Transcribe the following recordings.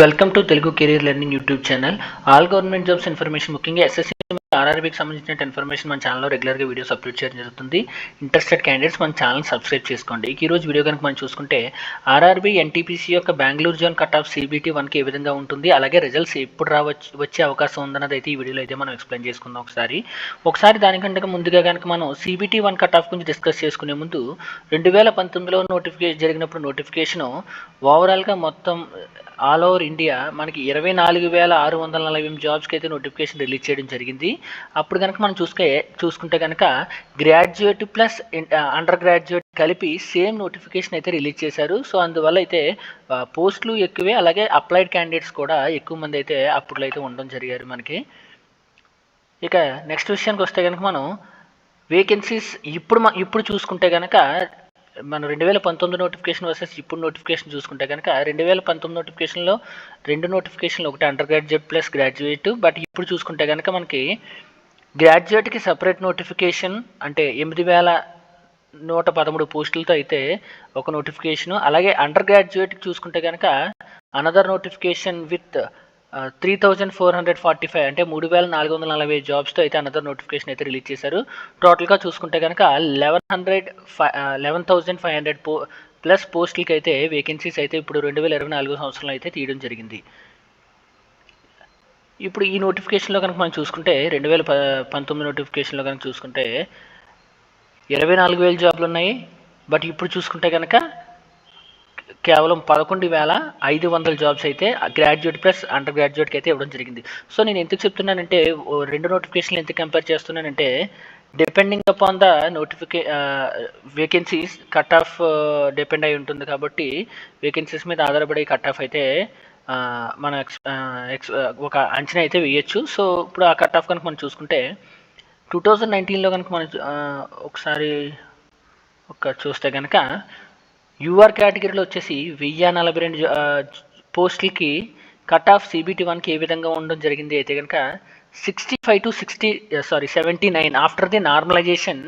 Welcome to Telugu career learning YouTube channel. All government jobs information, ముఖ్యంగా SSC ఆర్ఆర్బీకి సంబంధించిన information మన ఛానల్లో రెగ్యులర్గా వీడియోస్ అప్లోడ్ చేయడం జరుగుతుంది. ఇంట్రెస్టెడ్ క్యాండిడేట్స్ మన ఛానల్ సబ్స్క్రైబ్ చేసుకోండి. ఈ రోజు వీడియో కనుక మనం చూసుకుంటే ఆర్ఆర్బీ ఎన్టీపీసీ యొక్క Bengaluru zone cut off CBT 1కి ఏ విధంగా ఉంటుంది, అలాగే రిజల్ట్స్ ఎప్పుడు వచ్చే అవకాశం ఉందన్నది అయితే ఈ వీడియోలో అయితే మనం ఎక్స్ప్లెయిన్ చేసుకుందాం. ఒకసారి దానికంటే ముందుగా కనుక మనం సిబిటీ 1 కట్ ఆఫ్ గురించి డిస్కస్ చేసుకునే ముందు 2019లో జరిగినప్పుడు నోటిఫికేషన్ ఓవరాల్గా మొత్తం ఆల్ ఓవర్ ఇండియా మనకి 24,648 జాబ్స్కి అయితే నోటిఫికేషన్ రిలీజ్ చేయడం జరిగింది. అప్పుడు కనుక మనం చూసుకుంటే కనుక గ్రాడ్యుయేట్ ప్లస్ అండర్ గ్రాడ్యుయేట్ కలిపి సేమ్ నోటిఫికేషన్ అయితే రిలీజ్ చేశారు. సో అందువల్ల అయితే పోస్టులు ఎక్కువే, అలాగే అప్లైడ్ క్యాండిడేట్స్ కూడా ఎక్కువ మంది అయితే అప్పుడు అయితే ఉండడం జరిగారు మనకి. ఇక నెక్స్ట్ విషయానికి వస్తే కనుక మనం వేకెన్సీస్ ఇప్పుడు చూసుకుంటే కనుక మనం 2019 నోటిఫికేషన్ వర్సెస్ ఇప్పుడు నోటిఫికేషన్ చూసుకుంటే కనుక 2019 నోటిఫికేషన్లో 2 నోటిఫికేషన్లు, ఒకటి under graduate plus graduate. But ఇప్పుడు చూసుకుంటే కనుక మనకి గ్రాడ్యుయేట్కి సపరేట్ నోటిఫికేషన్ అంటే 8,113 పోస్టులతో అయితే ఒక నోటిఫికేషను, అలాగే అండర్ గ్రాడ్యుయేట్కి చూసుకుంటే కనుక అనదర్ నోటిఫికేషన్ విత్ 3,445 అంటే 3,440 జాబ్స్తో అయితే అనదర్ నోటిఫికేషన్ అయితే రిలీజ్ చేశారు. టోటల్గా చూసుకుంటే కనుక 11,500 ప్లస్ పోస్టులకి అయితే వేకెన్సీస్ అయితే ఇప్పుడు 2024 సంవత్సరంలో అయితే తీయడం జరిగింది. ఇప్పుడు ఈ నోటిఫికేషన్లో కనుక మనం చూసుకుంటే 2019 నోటిఫికేషన్లో కనుక చూసుకుంటే 24,000 జాబ్లు ఉన్నాయి. బట్ ఇప్పుడు చూసుకుంటే కనుక కేవలం 11,500 జాబ్స్ అయితే గ్రాడ్యుయేట్ ప్లస్ అండర్ గ్రాడ్యుయేట్కి అయితే ఇవ్వడం జరిగింది. సో నేను ఎందుకు చెప్తున్నానంటే, 2 నోటిఫికేషన్లు ఎందుకు కంపేర్ చేస్తున్నానంటే, depending upon the vacancies cut off depend అయి ఉంటుంది. కాబట్టి వేకెన్సీస్ మీద ఆధారపడి కట్ ఆఫ్ అయితే మన ఒక అంచనా అయితే వేయచ్చు. సో ఇప్పుడు ఆ కట్ ఆఫ్ కనుక మనం చూసుకుంటే 2019లో కనుక మనం ఒకసారి చూస్తే కనుక యూఆర్ కేటగిరీలో వచ్చేసి 1,042 పోస్టులకి కట్ ఆఫ్ సిబిటీ 1కి ఏ విధంగా ఉండడం జరిగింది అయితే కనుక 79 ఆఫ్టర్ ది నార్మలైజేషన్.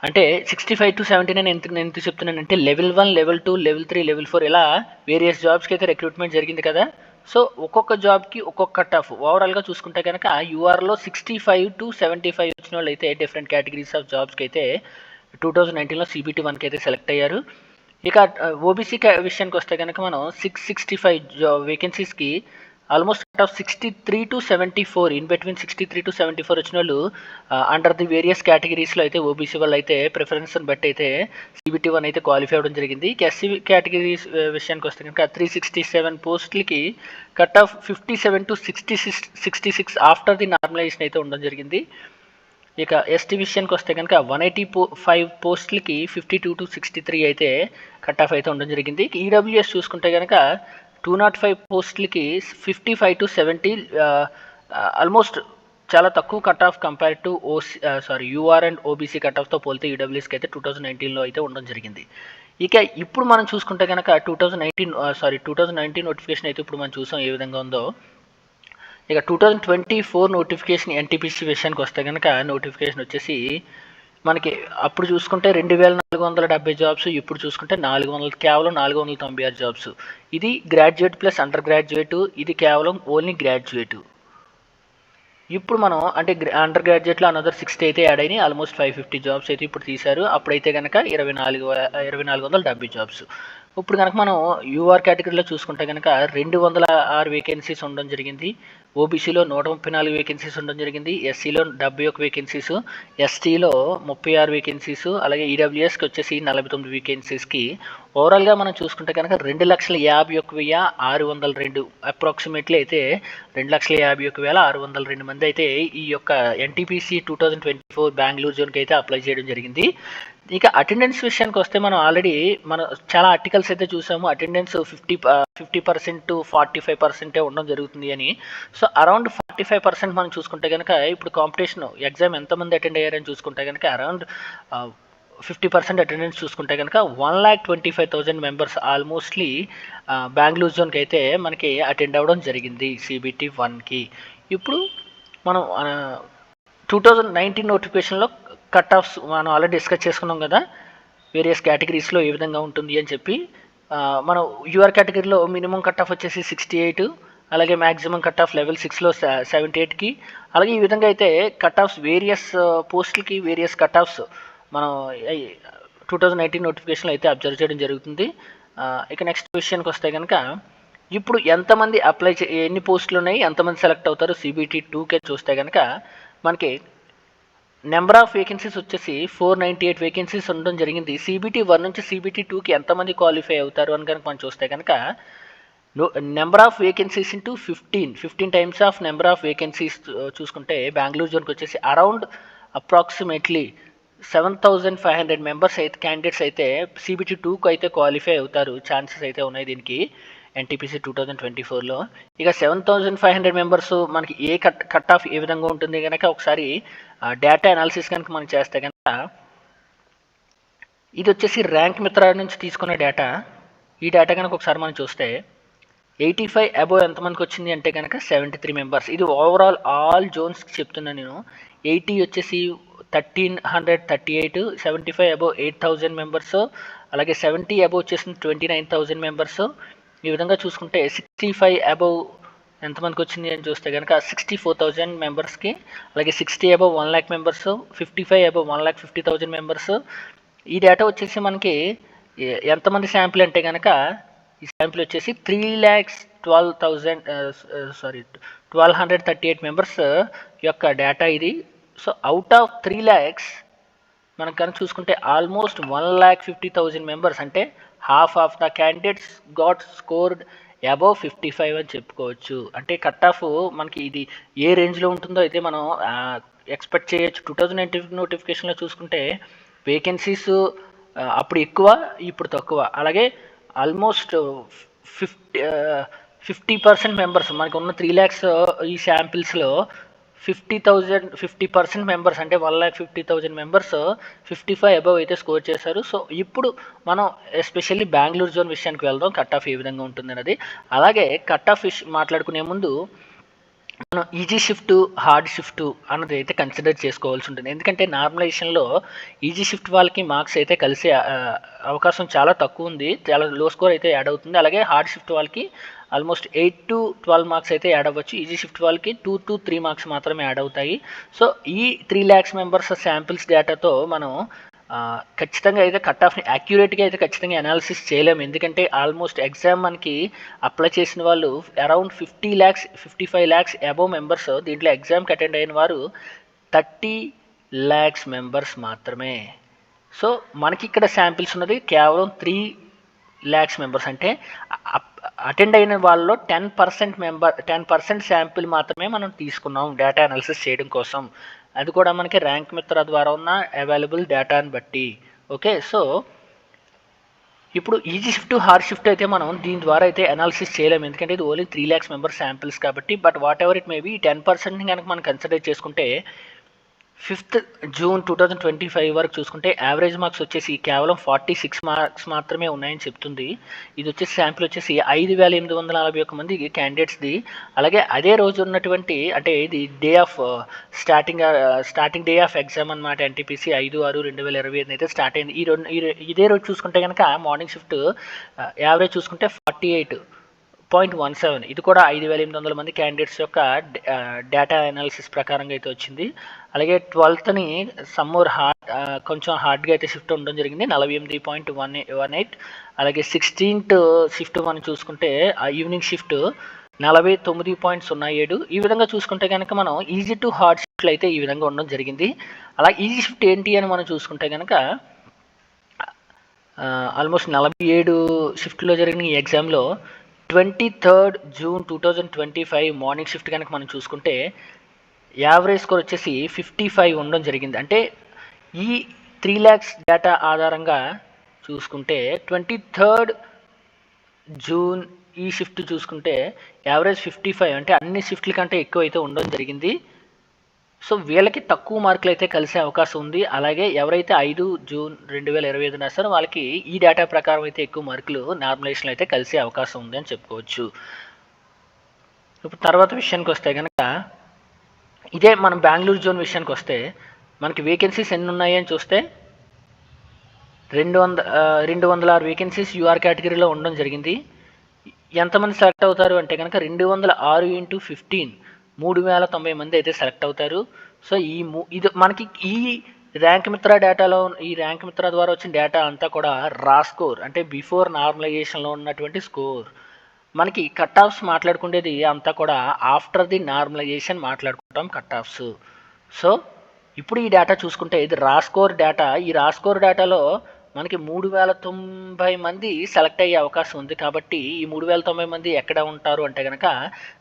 అంటే 65 to 79 ఎందుకు చెప్తున్నానంటే లెవెల్ 1, లెవెల్ 2, లెవెల్ 3, లెవెల్ 4 ఇలా వేరియస్ జాబ్స్కి అయితే రిక్రూట్మెంట్ జరిగింది కదా. సో ఒక్కొక్క జాబ్కి ఒక్కొక్క కట్ ఆఫ్. ఓవరాల్గా చూసుకుంటే కనుక యూఆర్లో 65 to 75 వచ్చిన వాళ్ళు అయితే డిఫరెంట్ కేటగిరీస్ ఆఫ్ జాబ్స్కి అయితే 2019లో సిబిటీ 1కి అయితే సెలెక్ట్ అయ్యారు. ఇక ఓబీసీ విషయానికి వస్తే కనుక మనం 665 వేకెన్సీస్కి almost cut off 63 to 74, in between 63 to 74 వచ్చిన వాళ్ళు అండర్ ది వేరియస్ కేటగిరీస్లో అయితే ఓబీసీ వాళ్ళు అయితే ప్రిఫరెన్స్ని బట్టి అయితే సిబిటీ 1 అయితే క్వాలిఫై అవ్వడం జరిగింది. ఎస్సీ కేటగిరీస్ విషయానికి వస్తే కనుక 367 పోస్టులకి cut off 57 to 66 after the normalisation అయితే ఉండడం జరిగింది. ఇక ఎస్టీ విషయానికి వస్తే కనుక 185 పోస్టులకి 52 to 63 అయితే కట్ ఆఫ్ అయితే ఉండడం జరిగింది. ఈడబ్ల్యూఎస్ చూసుకుంటే కనుక 205 పోస్టులకి 55 to 70, ఆల్మోస్ట్ చాలా తక్కువ cut off compare to UR and OBC cut ఆఫ్తో పోలితే ఈడబ్ల్యూఎస్కి అయితే 2019లో అయితే ఉండడం జరిగింది. ఇక ఇప్పుడు మనం చూసుకుంటే కనుక 2019 నోటిఫికేషన్ అయితే ఇప్పుడు మనం చూసాం ఏ విధంగా ఉందో. ఇక 2024 నోటిఫికేషన్ ఎన్టీపీసీ విషయానికి వస్తే కనుక నోటిఫికేషన్ వచ్చేసి మనకి అప్పుడు చూసుకుంటే 2,470 జాబ్స్, ఇప్పుడు చూసుకుంటే కేవలం 496 జాబ్స్. ఇది గ్రాడ్యుయేట్ ప్లస్ అండర్ గ్రాడ్యుయేట్, ఇది కేవలం ఓన్లీ గ్రాడ్యుయేట్. ఇప్పుడు మనం అంటే అండర్ గ్రాడ్యుయేట్లో అనదర్ 60 అయితే యాడ్ అయినాయి, ఆల్మోస్ట్ 550 జాబ్స్ అయితే ఇప్పుడు తీశారు. అప్పుడైతే కనుక 2,470 జాబ్స్. ఇప్పుడు కనుక మనం యూఆర్ కేటగిరీలో చూసుకుంటే కనుక 206 వేకెన్సీస్ ఉండడం జరిగింది. ఓబీసీలో 134 వేకెన్సీస్ ఉండడం జరిగింది. ఎస్సీలో 71 వేకెన్సీస్, ఎస్టీలో 36 వేకెన్సీస్, అలాగే ఈడబ్ల్యూఎస్కి వచ్చేసి 49 వేకెన్సీస్కి ఓవరాల్గా మనం చూసుకుంటే కనుక 2,51,602 అప్రాక్సిమేట్లీ అయితే 2,51,602 మంది అయితే ఈ యొక్క ఎన్టీపీసీ 2024 బెంగళూరు జోన్కి అయితే అప్లై చేయడం జరిగింది. ఇక అటెండెన్స్ విషయానికి వస్తే మనం ఆల్రెడీ చాలా ఆర్టికల్స్ అయితే చూసాము. అటెండెన్స్ 50% to 45% ఉండడం జరుగుతుంది అని. సో అరౌండ్ 45% మనం చూసుకుంటే కనుక ఇప్పుడు కాంపిటీషన్ ఎగ్జామ్ ఎంతమంది అటెండ్ అయ్యారని చూసుకుంటే కనుక అరౌండ్ 50% అటెండెన్స్ చూసుకుంటే కనుక 1,25,000 మెంబర్స్ ఆల్మోస్ట్లీ బెంగళూరు జోన్కి అయితే మనకి అటెండ్ అవ్వడం జరిగింది సిబిటీ 1కి. ఇప్పుడు మనం 2019 నోటిఫికేషన్లో కట్ ఆఫ్స్ మనం ఆల్రెడీ డిస్కస్ చేసుకున్నాం కదా, వేరియస్ కేటగిరీస్లో ఏ విధంగా ఉంటుంది అని చెప్పి. మనం యూఆర్ కేటగిరీలో మినిమం కట్ ఆఫ్ వచ్చేసి 68, అలాగే మ్యాక్సిమం కట్ ఆఫ్ లెవెల్ 6లో 78కి, అలాగే ఈ విధంగా అయితే కట్ ఆఫ్స్ వేరియస్ పోస్టులకి వేరియస్ కట్ ఆఫ్స్ మనం 2019 నోటిఫికేషన్లో అయితే అబ్జర్వ్ చేయడం జరుగుతుంది. ఇక నెక్స్ట్ విషయానికి వస్తే కనుక ఇప్పుడు ఎంతమంది ఎన్ని పోస్టులు ఉన్నాయి, ఎంతమంది సెలెక్ట్ అవుతారు CBT 2కే చూస్తే కనుక మనకి నెంబర్ ఆఫ్ వేకెన్సీస్ వచ్చేసి 498 వేకెన్సీస్ ఉండడం జరిగింది. CBT 1 నుంచి CBT 2కి ఎంతమంది క్వాలిఫై అవుతారు అని కనుక మనం చూస్తే కనుక number of vacancies into 15 times of number of vacancies చూసుకుంటే బెంగళూరు జోన్కి వచ్చేసి అరౌండ్ అప్రాక్సిమేట్లీ 7,500 మెంబర్స్ అయితే క్యాండిడేట్స్ అయితే CBT 2కు అయితే క్వాలిఫై అవుతారు, ఛాన్సెస్ అయితే ఉన్నాయి దీనికి NTPC 2024లో. ఇక 7,500 మెంబర్స్ మనకి ఏ కట్ ఆఫ్ ఏ విధంగా ఉంటుంది కనుక ఒకసారి డేటా అనాలిసిస్ కనుక మనం చేస్తే కనుక ఇది వచ్చేసి ర్యాంక్ మిత్ర నుంచి తీసుకున్న డేటా. ఈ డేటా కనుక ఒకసారి మనం చూస్తే 85 అబోవ్ ఎంతమందికి వచ్చింది అంటే కనుక 73 మెంబర్స్. ఇది ఓవరాల్ ఆల్ జోన్స్కి చెప్తున్నాను నేను. 80 వచ్చేసి 1,338, 75 అబోవ్ 8,000 మెంబర్స్, అలాగే 70 అబోవ్ వచ్చేసి 29,000 మెంబర్స్. ఈ విధంగా చూసుకుంటే 65 అబోవ్ ఎంతమందికి వచ్చింది అని చూస్తే కనుక 64,000 మెంబర్స్కి, అలాగే 60 above 1 lakh members, 55 above 1,50,000 members. ఈ డేటా వచ్చేసి మనకి ఎంతమంది శాంపిల్ అంటే కనుక ఈ శాంపిల్ వచ్చేసి 1,238 మెంబర్స్ యొక్క డేటా ఇది. సో అవుట్ ఆఫ్ 3 lakhs మనం కనుక చూసుకుంటే ఆల్మోస్ట్ 1,50,000 మెంబర్స్ అంటే half of the candidates got scored above 55 అని చెప్పుకోవచ్చు. అంటే కట్ ఆఫ్ మనకి ఇది ఏ రేంజ్లో ఉంటుందో అయితే మనం ఎక్స్పెక్ట్ చేయొచ్చు. 2019 నోటిఫికేషన్లో చూసుకుంటే వేకెన్సీస్ అప్పుడు ఎక్కువ, ఇప్పుడు తక్కువ. అలాగే ఆల్మోస్ట్ 50% మెంబర్స్ మనకు ఉన్న 3 lakhs ఈ శాంపిల్స్లో 50% మెంబర్స్ అంటే 1,50,000 మెంబర్స్ 55 అబవ్ అయితే స్కోర్ చేశారు. సో ఇప్పుడు మనం ఎస్పెషల్లీ బెంగళూరు జోన్ విషయానికి వెళ్దాం, కట్ ఆఫ్ ఏ విధంగా ఉంటుంది అన్నది. అలాగే కట్ ఆఫ్ మాట్లాడుకునే ముందు మనం ఈజీ షిఫ్ట్, హార్డ్ షిఫ్ట్ అన్నది అయితే కన్సిడర్ చేసుకోవాల్సి ఉంటుంది. ఎందుకంటే నార్మలైజేషన్లో ఈజీ షిఫ్ట్ వాళ్ళకి మార్క్స్ అయితే కలిసే అవకాశం చాలా తక్కువ ఉంది, చాలా లో స్కోర్ అయితే యాడ్ అవుతుంది. అలాగే హార్డ్ షిఫ్ట్ వాళ్ళకి ఆల్మోస్ట్ 8 to 12 మార్క్స్ అయితే యాడ్ అవ్వచ్చు. ఈజీ షిఫ్ట్ వాళ్ళకి 2 to 3 మార్క్స్ మాత్రమే యాడ్ అవుతాయి. సో ఈ 3 lakhs మెంబర్స్ శాంపిల్స్ డేటాతో మనం ఖచ్చితంగా అయితే కట్ ఆఫ్ని యాక్యురేట్గా అయితే ఖచ్చితంగా అనాలిసిస్ చేయలేము. ఎందుకంటే ఆల్మోస్ట్ ఎగ్జామ్ మనకి అప్లై చేసిన వాళ్ళు around 50 lakhs 55 lakhs above members, దీంట్లో ఎగ్జామ్కి అటెండ్ అయిన వారు 30 lakhs మెంబర్స్ మాత్రమే. సో మనకి ఇక్కడ శాంపిల్స్ ఉన్నది కేవలం 3 lakhs మెంబర్స్. అంటే అటెండ్ అయిన వాళ్ళలో 10% శాంపిల్ మాత్రమే మనం తీసుకున్నాం డేటా అనాలిసిస్ చేయడం కోసం. అది కూడా మనకి ర్యాంక్ మిత్ర ద్వారా ఉన్న అవైలబుల్ డేటాని బట్టి. ఓకే, సో ఇప్పుడు ఈజీ షిఫ్ట్, హార్డ్ షిఫ్ట్ అయితే మనం దీని ద్వారా అయితే అనాలిసిస్ చేయలేము, ఎందుకంటే ఇది ఓన్లీ 3 lakhs మెంబర్స్ శాంపిల్స్ కాబట్టి. But whatever it maybe 10%ని కనుక మనం కన్సిడర్ చేసుకుంటే 5th June 2025 వరకు చూసుకుంటే యావరేజ్ మార్క్స్ వచ్చేసి కేవలం 46 మార్క్స్ మాత్రమే ఉన్నాయని చెప్తుంది. ఇది వచ్చేసి శాంపిల్ వచ్చేసి 5,841 మంది క్యాండిడేట్స్ది. అలాగే అదే రోజు ఉన్నటువంటి అంటే ఇది day of starting day of exam అనమాట. NTPC 5/6/2025 అయితే స్టార్ట్ అయింది. ఇదే రోజు చూసుకుంటే కనుక మార్నింగ్ షిఫ్ట్ యావరేజ్ చూసుకుంటే 48.17. ఇది కూడా 5,800 మంది క్యాండిడేట్స్ యొక్క డేటా అనాలిసిస్ ప్రకారంగా అయితే వచ్చింది. అలాగే 12thని సమ్మోర్ కొంచెం హార్డ్గా అయితే షిఫ్ట్ ఉండడం జరిగింది, 48.18. అలాగే 16th షిఫ్ట్ మనం చూసుకుంటే ఈవినింగ్ షిఫ్ట్ 49.07. ఈ విధంగా చూసుకుంటే కనుక మనం ఈజీ టు హార్డ్ షిఫ్ట్లు అయితే ఈ విధంగా ఉండడం జరిగింది. అలా ఈజీ షిఫ్ట్ ఏంటి అని మనం చూసుకుంటే కనుక ఆల్మోస్ట్ 47 షిఫ్ట్లో జరిగిన ఈ ఎగ్జామ్లో 23rd June 2025 మార్నింగ్ షిఫ్ట్ కనుక మనం చూసుకుంటే యావరేజ్ స్కోర్ వచ్చేసి 55 ఉండడం జరిగింది. అంటే ఈ 3 lakhs డేటా ఆధారంగా చూసుకుంటే 23rd June ఈ షిఫ్ట్ చూసుకుంటే యావరేజ్ 55, అంటే అన్ని షిఫ్ట్ల కంటే ఎక్కువ అయితే ఉండడం జరిగింది. సో వీళ్ళకి తక్కువ మార్కులు అయితే కలిసే అవకాశం ఉంది. అలాగే ఎవరైతే 5 June 2025 రాస్తారో వాళ్ళకి ఈ డేటా ప్రకారం అయితే ఎక్కువ మార్కులు నార్మలైజేషన్ అయితే కలిసే అవకాశం ఉంది అని చెప్పుకోవచ్చు. ఇప్పుడు తర్వాత విషయానికి వస్తే కనుక ఇదే మనం బెంగళూరు జోన్ విషయానికి వస్తే మనకి వేకెన్సీస్ ఎన్ని ఉన్నాయి అని చూస్తే 206 వేకెన్సీస్ యూఆర్ కేటగిరీలో ఉండడం జరిగింది. ఎంతమంది సెలెక్ట్ అవుతారు అంటే కనుక 206 ఇంటూ 15 3090 మంది అయితే సెలెక్ట్ అవుతారు. సో ఇది మనకి ఈ ర్యాంక్ మిత్ర డేటాలో ఈ ర్యాంక్ మిత్ర ద్వారా వచ్చిన డేటా అంతా కూడా రా స్కోర్ అంటే బిఫోర్ నార్మలైజేషన్లో ఉన్నటువంటి స్కోర్. మనకి కట్ ఆఫ్స్ మాట్లాడుకునేది అంతా కూడా ఆఫ్టర్ ది నార్మలైజేషన్ మాట్లాడుకుంటాం కట్ ఆఫ్స్. సో ఇప్పుడు ఈ డేటా చూసుకుంటే ఇది రా స్కోర్ డేటా. ఈ రా స్కోర్ డేటాలో మనకి 3090 మంది సెలెక్ట్ అయ్యే అవకాశం ఉంది. కాబట్టి ఈ 3090 మంది ఎక్కడ ఉంటారు అంటే కనుక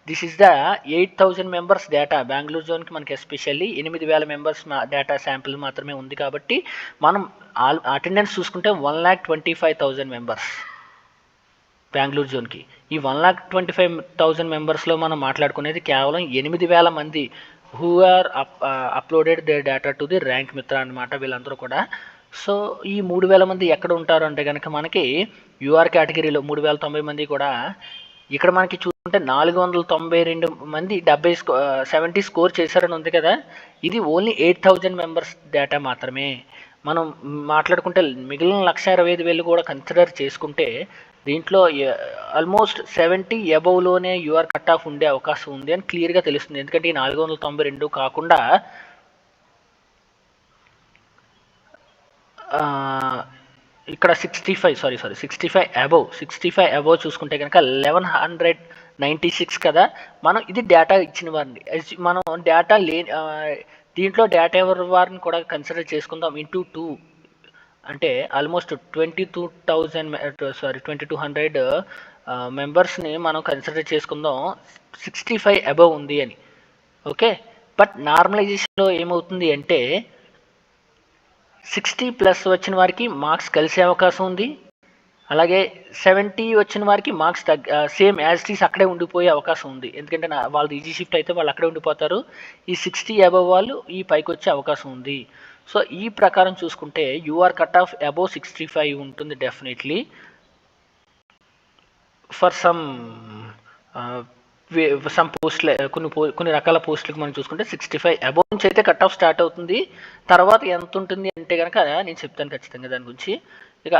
this is the 8000 members data. Bengaluru జోన్కి మనకి ఎస్పెషల్లీ 8000 మెంబర్స్ డేటా శాంపిల్ మాత్రమే ఉంది. కాబట్టి మనం అటెండెన్స్ చూసుకుంటే 1,25,000 మెంబర్స్ బెంగళూరు జోన్కి. ఈ 1,25,000 మెంబర్స్లో మనం మాట్లాడుకునేది కేవలం 8,000 మంది who are uploaded their data to the Rank Mitra అనమాట వీళ్ళందరూ కూడా. సో ఈ 3,000 మంది ఎక్కడ ఉంటారు అంటే కనుక మనకి యూఆర్ కేటగిరీలో 3,090 మంది కూడా ఇక్కడ మనకి చూసుకుంటే 492 మంది 70 స్కోర్ చేశారని ఉంది కదా. ఇది ఓన్లీ 8,000 మెంబర్స్ డేటా మాత్రమే. మనం మాట్లాడుకుంటే మిగిలిన 1,25,000 కూడా కన్సిడర్ చేసుకుంటే దీంట్లో ఆల్మోస్ట్ 70 అబవ్లోనే యూఆర్ కట్ ఆఫ్ ఉండే అవకాశం ఉంది అని క్లియర్గా తెలుస్తుంది. ఎందుకంటే ఈ 492 కాకుండా ఇక్కడ 65 అబవ్ చూసుకుంటే కనుక 1,196 కదా. మనం ఇది డేటా ఇచ్చిన వారిని మనం డేటా దీంట్లో డేటా ఎవరి వారిని కూడా కన్సిడర్ చేసుకుందాం ఇంటూ 2 అంటే ఆల్మోస్ట్ 2200 మెంబర్స్ని మనం కన్సిడర్ చేసుకుందాం 65 అబవ్ ఉంది అని. ఓకే, బట్ నార్మలైజేషన్లో ఏమవుతుంది అంటే 60+ వచ్చిన వారికి మార్క్స్ కలిసే అవకాశం ఉంది. అలాగే 70 వచ్చిన వారికి marks same as it is అక్కడే ఉండిపోయే అవకాశం ఉంది. ఎందుకంటే వాళ్ళది ఈజీ షిఫ్ట్ అయితే వాళ్ళు అక్కడే ఉండిపోతారు. ఈ 60 అబవ్ వాళ్ళు ఈ పైకి వచ్చే అవకాశం ఉంది. సో ఈ ప్రకారం చూసుకుంటే యూఆర్ కట్ ఆఫ్ అబవ్ 65 ఉంటుంది డెఫినెట్లీ. ఫర్ సమ్ పోస్ట్ల కొన్ని రకాల పోస్టులకు మనం చూసుకుంటే 65 అబవ్ నుంచి అయితే కట్ ఆఫ్ స్టార్ట్ అవుతుంది. తర్వాత ఎంత ఉంటుంది అంటే కనుక నేను చెప్తాను ఖచ్చితంగా దాని గురించి. ఇక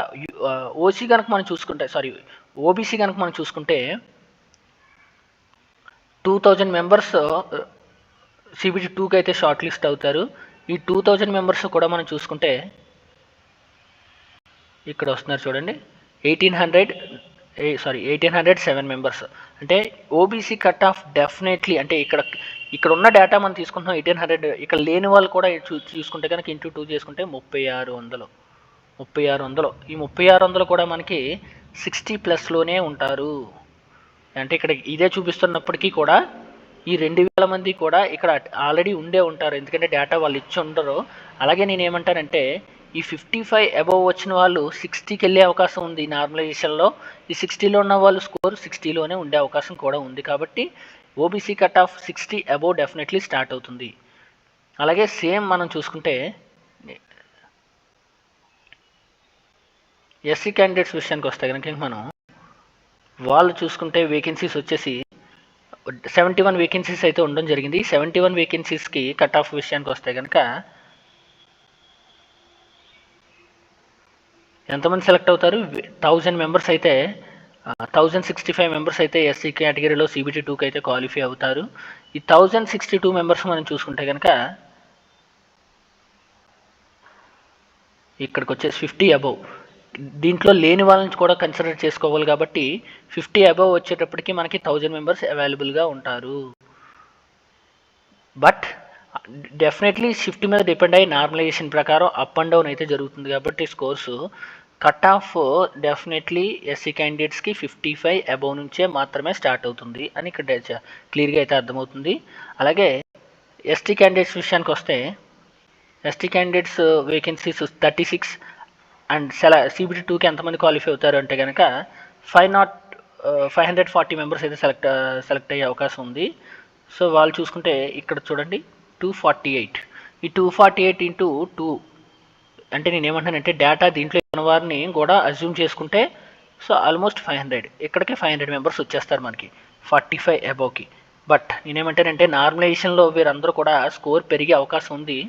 ఓసీ కనుక మనం చూసుకుంటే ఓబీసీ కనుక మనం చూసుకుంటే 2000 మెంబర్స్ CBT 2కి అయితే షార్ట్ లిస్ట్ అవుతారు. ఈ 2000 మెంబర్స్ కూడా మనం చూసుకుంటే ఇక్కడ వస్తున్నారు చూడండి 1807 మెంబర్స్. అంటే ఓబీసీ కట్ ఆఫ్ డెఫినెట్లీ అంటే ఇక్కడ ఉన్న డేటా మనం తీసుకుంటున్నాం 1800. ఇక్కడ లేని వాళ్ళు కూడా చూసుకుంటే కనుక ఇంటూ 2 చేసుకుంటే 3600. ఈ 3600 కూడా మనకి 60+లోనే ఉంటారు. అంటే ఇక్కడ ఇదే చూపిస్తున్నప్పటికీ కూడా ఈ 2,000 మంది కూడా ఇక్కడ ఆల్రెడీ ఉండే ఉంటారు. ఎందుకంటే డేటా వాళ్ళు ఇచ్చి ఉండరు. అలాగే నేను ఏమంటానంటే ఈ 55 అబవ్ వచ్చిన వాళ్ళు 60కి వెళ్ళే అవకాశం ఉంది నార్మలైజేషన్లో. ఈ 60లో ఉన్న వాళ్ళు స్కోర్ 60లోనే ఉండే అవకాశం కూడా ఉంది. కాబట్టి OBC cut off 60 above definitely start అవుతుంది. అలాగే సేమ్ మనం చూసుకుంటే ఎస్సీ క్యాండిడేట్స్ విషయానికి వస్తే కనుక మనం వాళ్ళు చూసుకుంటే వేకెన్సీస్ వచ్చేసి 71 వేకెన్సీస్ అయితే ఉండడం జరిగింది. 71 వేకెన్సీస్కి కట్ ఆఫ్ విషయానికి వస్తే కనుక ఎంతమంది సెలెక్ట్ అవుతారు? 1000 మెంబర్స్ అయితే 1065 మెంబర్స్ అయితే ఎస్సీ కేటగిరీలో CBT 2కి అయితే క్వాలిఫై అవుతారు. ఈ 1062 మెంబర్స్ మనం చూసుకుంటే కనుక ఇక్కడికి వచ్చేసి 50 అబవ్. దీంట్లో లేని వాళ్ళని కూడా కన్సిడర్ చేసుకోవాలి. కాబట్టి 50 అబవ్ వచ్చేటప్పటికి మనకి 1000 మెంబర్స్ అవైలబుల్గా ఉంటారు. బట్ డెఫినెట్లీ షిఫ్ట్ మీద డిపెండ్ అయ్యి నార్మలైజేషన్ ప్రకారం అప్ అండ్ డౌన్ అయితే జరుగుతుంది. కాబట్టి scores cut off definitely SC క్యాండిడేట్స్కి 55 అబవ్ నుంచే మాత్రమే స్టార్ట్ అవుతుంది అని ఇక్కడ క్లియర్గా అయితే అర్థమవుతుంది. అలాగే ఎస్టీ క్యాండిడేట్స్ విషయానికి వస్తే ST candidates vacancies 36 and CBT 2కి ఎంతమంది క్వాలిఫై అవుతారు అంటే కనుక 540 మెంబర్స్ అయితే సెలెక్ట్ అయ్యే అవకాశం ఉంది. సో వాళ్ళు చూసుకుంటే ఇక్కడ చూడండి 248. ఈ 248 ఇంటూ 2 అంటే నేను ఏమంటానంటే డేటా దీంట్లో ఉన్న వారిని కూడా అజ్యూమ్ చేసుకుంటే సో ఆల్మోస్ట్ 500. ఇక్కడికి 500 మెంబర్స్ వచ్చేస్తారు మనకి 45 అబవ్కి. బట్ నేనేమంటానంటే నార్మలైజేషన్లో వీరందరూ కూడా స్కోర్ పెరిగే అవకాశం ఉంది.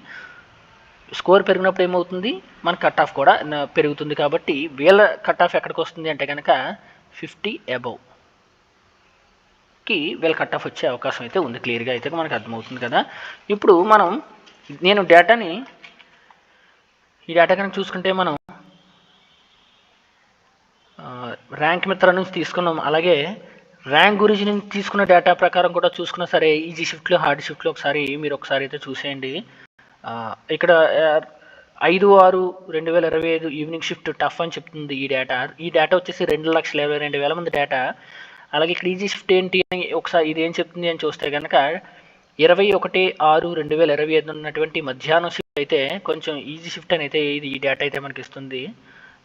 స్కోర్ పెరిగినప్పుడు ఏమవుతుంది, మన కట్ ఆఫ్ కూడా పెరుగుతుంది. కాబట్టి వీళ్ళ కట్ ఆఫ్ ఎక్కడికి వస్తుంది అంటే కనుక 50 అబవ్కి వీళ్ళ కట్ ఆఫ్ వచ్చే అవకాశం అయితే ఉంది. క్లియర్గా అయితే మనకు అర్థమవుతుంది కదా. ఇప్పుడు నేను ఈ డేటా కనుక చూసుకుంటే మనం ర్యాంక్ మిత్ర నుంచి తీసుకున్నాం. అలాగే ర్యాంక్ గురించి నుంచి తీసుకున్న డేటా ప్రకారం కూడా చూసుకున్నా సరే, ఈజీ షిఫ్ట్లో హార్డ్ షిఫ్ట్లో మీరు ఒకసారి అయితే చూసేయండి. ఇక్కడ 5/6/2025 ఈవినింగ్ షిఫ్ట్ టఫ్ అని చెప్తుంది ఈ డేటా వచ్చేసి 2,22,000 మంది డేటా. అలాగే ఇక్కడ ఈజీ షిఫ్ట్ ఏంటి అని ఒకసారి ఇది ఏం చెప్తుంది అని చూస్తే కనుక 21/6/2025 ఉన్నటువంటి మధ్యాహ్నం షిఫ్ట్ అయితే కొంచెం ఈజీ షిఫ్ట్ అని అయితే ఈ డేటా అయితే మనకి ఇస్తుంది.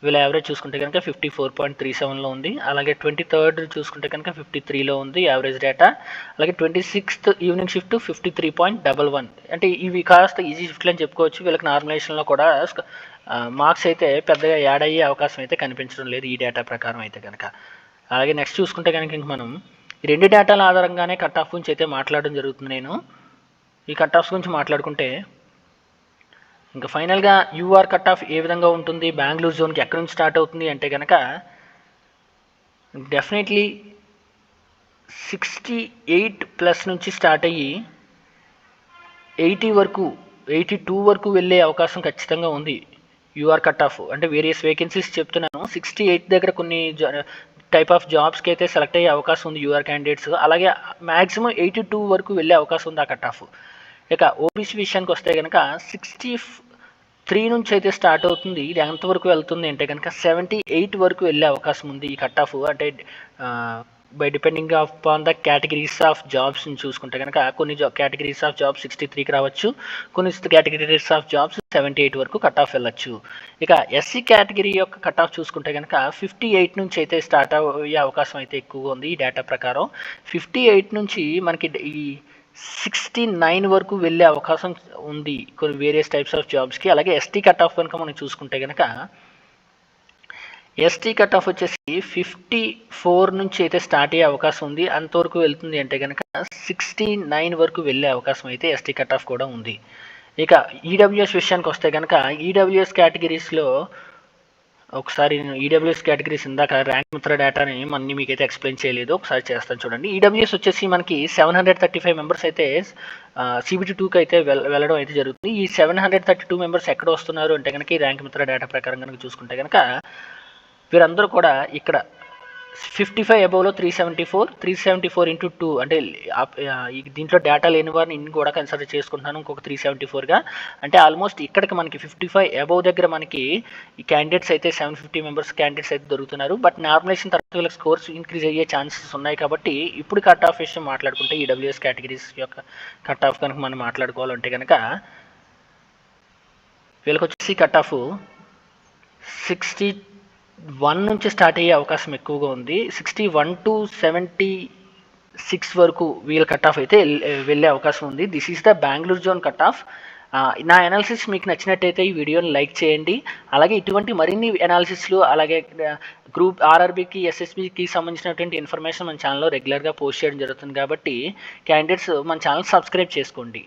వీళ్ళ యావరేజ్ చూసుకుంటే కనుక 54.37లో ఉంది. అలాగే 23rd చూసుకుంటే కనుక 53లో ఉంది యావరేజ్ డేటా. అలాగే 26th ఈవినింగ్ షిఫ్ట్ 53.11. అంటే ఇవి కాస్త ఈజీ షిఫ్ట్లు అని చెప్పుకోవచ్చు. వీళ్ళకి నార్మలైజేషన్లో కూడా మార్క్స్ అయితే పెద్దగా యాడ్ అయ్యే అవకాశం అయితే కనిపించడం లేదు ఈ డేటా ప్రకారం అయితే కనుక. అలాగే నెక్స్ట్ చూసుకుంటే కనుక ఇంక మనం ఈ 2 డేటాల ఆధారంగానే కట్ ఆఫ్ గురించి అయితే మాట్లాడడం జరుగుతుంది. నేను ఈ కట్ ఆఫ్స్ గురించి మాట్లాడుకుంటే ఇంకా ఫైనల్గా యూఆర్ కట్ ఆఫ్ ఏ విధంగా ఉంటుంది, బెంగళూరు జోన్కి ఎక్కడి నుంచి స్టార్ట్ అవుతుంది అంటే కనుక డెఫినెట్లీ 68+ నుంచి స్టార్ట్ అయ్యి 82 వరకు వెళ్ళే అవకాశం ఖచ్చితంగా ఉంది. యూఆర్ కట్ ఆఫ్ అంటే వేరియస్ వేకెన్సీస్ చెప్తున్నాను. 68 దగ్గర కొన్ని టైప్ ఆఫ్ జాబ్స్కి అయితే సెలెక్ట్ అయ్యే అవకాశం ఉంది యూఆర్ క్యాండిడేట్స్. అలాగే మ్యాక్సిమం 82 వరకు వెళ్ళే అవకాశం ఉంది ఆ కట్ ఆఫ్. ఇక ఓబీసీ విషయానికి వస్తే కనుక 63 నుంచి అయితే స్టార్ట్ అవుతుంది. ఇది ఎంతవరకు వెళ్తుంది అంటే కనుక 78 వరకు వెళ్ళే అవకాశం ఉంది ఈ కట్ ఆఫ్. అంటే by depending on the categories of జాబ్స్ని చూసుకుంటే కనుక కొన్ని కేటగిరీస్ ఆఫ్ జాబ్స్ 63కి రావచ్చు, కొన్ని కేటగిరీస్ ఆఫ్ జాబ్స్ 78 వరకు కట్ ఆఫ్ వెళ్ళచ్చు. ఇక ఎస్సీ కేటగిరీ యొక్క కట్ ఆఫ్ చూసుకుంటే కనుక 58 నుంచి అయితే స్టార్ట్ అయ్యే అవకాశం అయితే ఎక్కువగా ఉంది ఈ డేటా ప్రకారం. 58 నుంచి మనకి ఈ 69 వరకు వెళ్ళే అవకాశం ఉంది కొన్ని వేరియస్ టైప్స్ ఆఫ్ జాబ్స్కి. అలాగే ఎస్టీ కట్ ఆఫ్ కనుక మనం చూసుకుంటే కనుక ఎస్టీ కట్ ఆఫ్ వచ్చేసి 54 నుంచి అయితే స్టార్ట్ అయ్యే అవకాశం ఉంది. అంతవరకు వెళ్తుంది అంటే కనుక 69 వరకు వెళ్ళే అవకాశం అయితే ఎస్టీ కట్ ఆఫ్ కూడా ఉంది. ఇక ఈడబ్ల్యూఎస్ విషయానికి వస్తే కనుక ఈడబ్ల్యూఎస్ కేటగిరీస్లో ఒకసారి నేను ఈడబ్ల్యూఎస్ కేటగిరీస్ ఇందాక ర్యాంక్ మిత్ర డేటాని మీకైతే ఎక్స్ప్లెయిన్ చేయలేదు, ఒకసారి చేస్తాను చూడండి. ఈడబ్ల్యూఎస్ వచ్చేసి మనకి 735 మెంబర్స్ అయితే CBT2కి అయితే వెళ్ళడం అయితే జరుగుతుంది. ఈ 732 మెంబర్స్ ఎక్కడ వస్తున్నారు అంటే కనుక ఈ ర్యాంక్ మిత్ర డేటా ప్రకారం కనుక చూసుకుంటే కనుక వీరందరూ కూడా ఇక్కడ 55 అబవ్లో 374 ఇంటూ 2 అంటే దీంట్లో డేటా లేని వారిని ఇన్ని కూడా కన్సిడర్ చేసుకుంటున్నాను ఇంకొక 374గా. అంటే ఆల్మోస్ట్ ఇక్కడికి మనకి 55 అబవ్ దగ్గర మనకి ఈ క్యాండిడేట్స్ అయితే 750 మెంబర్స్ క్యాండిడేట్స్ అయితే దొరుకుతున్నారు. బట్ నార్మలైజేషన్ తర్వాత వీళ్ళకి స్కోర్స్ ఇంక్రీజ్ అయ్యే ఛాన్సెస్ ఉన్నాయి. కాబట్టి ఇప్పుడు కట్ ఆఫ్ విషయం మాట్లాడుకుంటే ఈడబ్ల్యూఎస్ కేటగిరీస్ యొక్క కట్ ఆఫ్ కనుక మనం మాట్లాడుకోవాలంటే కనుక వీళ్ళకి వచ్చేసి కట్ ఆఫ్ 61 నుంచి స్టార్ట్ అయ్యే అవకాశం ఎక్కువగా ఉంది. 61 to 76 వరకు వీళ్ళ కట్ ఆఫ్ అయితే వెళ్ళే అవకాశం ఉంది. This is the Bengaluru zone cut off. నా అనాలిసిస్ మీకు నచ్చినట్టయితే ఈ వీడియోని లైక్ చేయండి. అలాగే ఇటువంటి మరిన్ని అనాలిసిస్లు అలాగే గ్రూప్ ఆర్ఆర్బీకి ఎస్ఎస్బికి సంబంధించినటువంటి ఇన్ఫర్మేషన్ మన ఛానల్లో రెగ్యులర్గా పోస్ట్ చేయడం జరుగుతుంది. కాబట్టి క్యాండిడేట్స్ మన ఛానల్ సబ్స్క్రైబ్ చేసుకోండి.